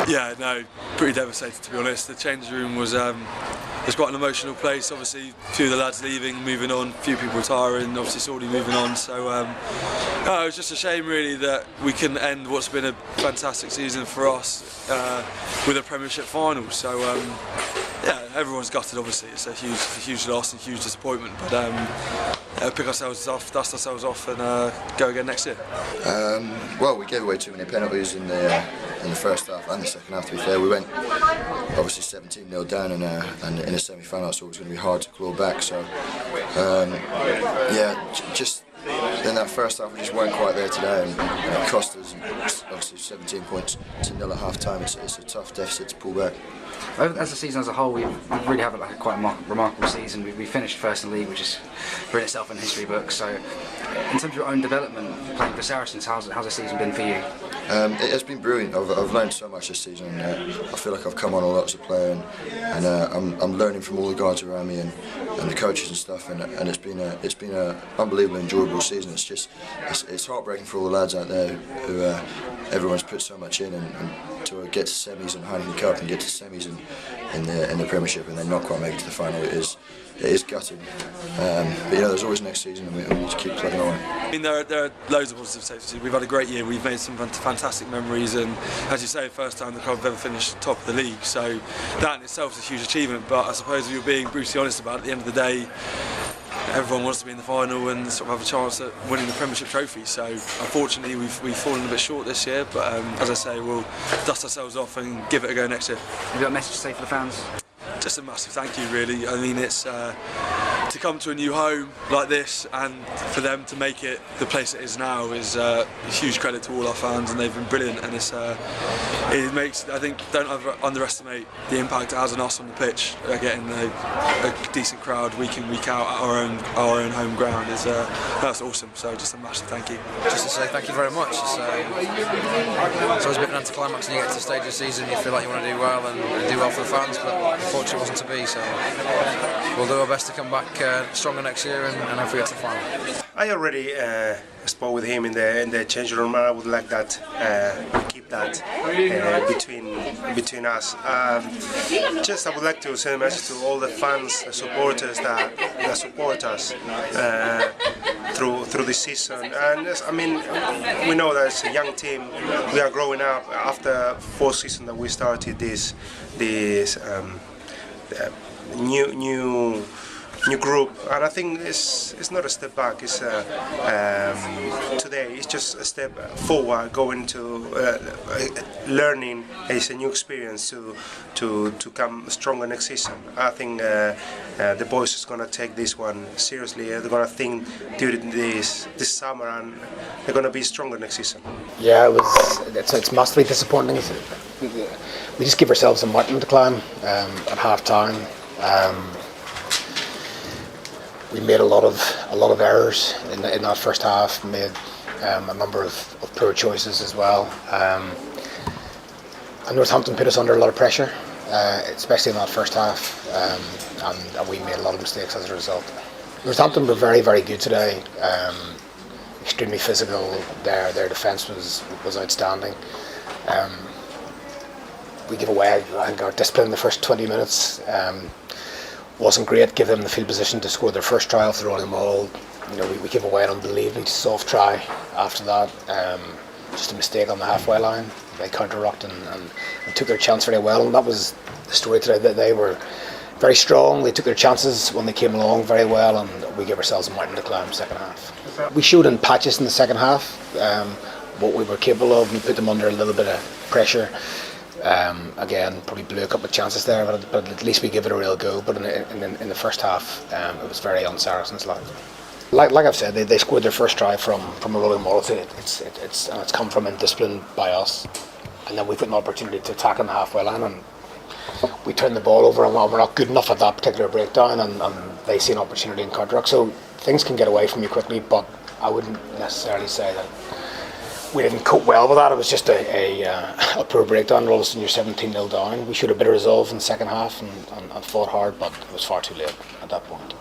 Yeah, no, pretty devastated to be honest. The change room was quite an emotional place. Obviously, a few of the lads leaving, moving on, a few people retiring, obviously Saudi moving on. So no, it was just a shame really that we couldn't end what's been a fantastic season for us with a Premiership final. So yeah, everyone's gutted obviously. It's a huge loss and huge disappointment. But pick ourselves off, dust ourselves off, and go again next year. Well, we gave away too many penalties in the first half and the second half. To be fair, we went obviously 17-0 down and in a semi-final, so it was going to be hard to claw back. So yeah, just in that first half we just weren't quite there today, and it cost us obviously 17 points to nil at half time. It's a tough deficit to pull back. As a season as a whole, we really have quite a remarkable season. We finished first in the league, which is written itself in history books. So, in terms of your own development, playing for Saracens, how's the season been for you? It has been brilliant. I've learned so much this season. I feel like I've come on a lot as a player, and I'm learning from all the guys around me and the coaches and stuff. And it's been an unbelievably enjoyable season. It's heartbreaking for all the lads out there who everyone's put so much in, and to get to semis in Heineken Cup and get to semis in the Premiership and then not quite make it to the final, it is gutting. But you know, there's always next season, and we need to keep plugging on. I mean, there are loads of positives to say. We've had a great year. We've made some fantastic memories, and as you say, first time the club have ever finished top of the league. So that in itself is a huge achievement. But I suppose if you're being brutally honest about it, at the end of the day, everyone wants to be in the final and sort of have a chance at winning the Premiership trophy. So unfortunately, we've fallen a bit short this year. But as I say, we'll dust ourselves off and give it a go next year. Have you got a message to say for the fans? Just a massive thank you, really. I mean, it's to come to a new home like this and for them to make it the place it is now is a huge credit to all our fans, and they've been brilliant. And it makes, I think, don't underestimate the impact it has on us on the pitch. Getting a decent crowd week in, week out at our own home ground that's awesome. So just a massive thank you. Just to say thank you very much. It's always a bit of an anticlimax when you get to the stage of the season. You feel like you want to do well and do well for the fans, but unfortunately it wasn't to be. So we'll do our best to come back stronger next year and hopefully get to the final. I already spoke with him in the change room, and I would like that we keep that between us. Just I would like to send a message to all the fans, the supporters that support us through this season. And I mean, we know that it's a young team. We are growing up after 4 seasons that we started this new group, and I think it's not a step back. It's today it's just a step forward, going to learning. It's a new experience to come stronger next season. I think the boys is gonna take this one seriously. They're gonna think during this summer, and they're gonna be stronger next season. Yeah, it's massively disappointing. We just give ourselves a mountain to climb at half time. We made a lot of errors in that first half. Made a number of poor choices as well. And Northampton put us under a lot of pressure, especially in that first half, and we made a lot of mistakes as a result. Northampton were very, very good today. Extremely physical. Their defence was outstanding. We gave away, I think, our discipline in the first 20 minutes. Wasn't great. Give them the field position to score their first try off the rolling ball. You know, we gave away an unbelievably soft try after that. Just a mistake on the halfway line. They counter-rocked and took their chance very well. And that was the story today. That they were very strong. They took their chances when they came along very well, and we gave ourselves a mountain to climb second half. We showed in patches in the second half what we were capable of. We put them under a little bit of pressure. Again, probably blew a couple of chances there, but at least we give it a real go. But in the first half, it was very un-Saracens like I've said, they scored their first try from a rolling ball. It's come from indiscipline by us, and then we've got an opportunity to attack on the halfway line and we turn the ball over and we're not good enough at that particular breakdown, and they see an opportunity in counter-attack. So things can get away from you quickly, but I wouldn't necessarily say that we didn't cope well with that. It was just a poor breakdown. All of a sudden you're 17-0 down. We showed a bit of resolve in the second half and fought hard, but it was far too late at that point.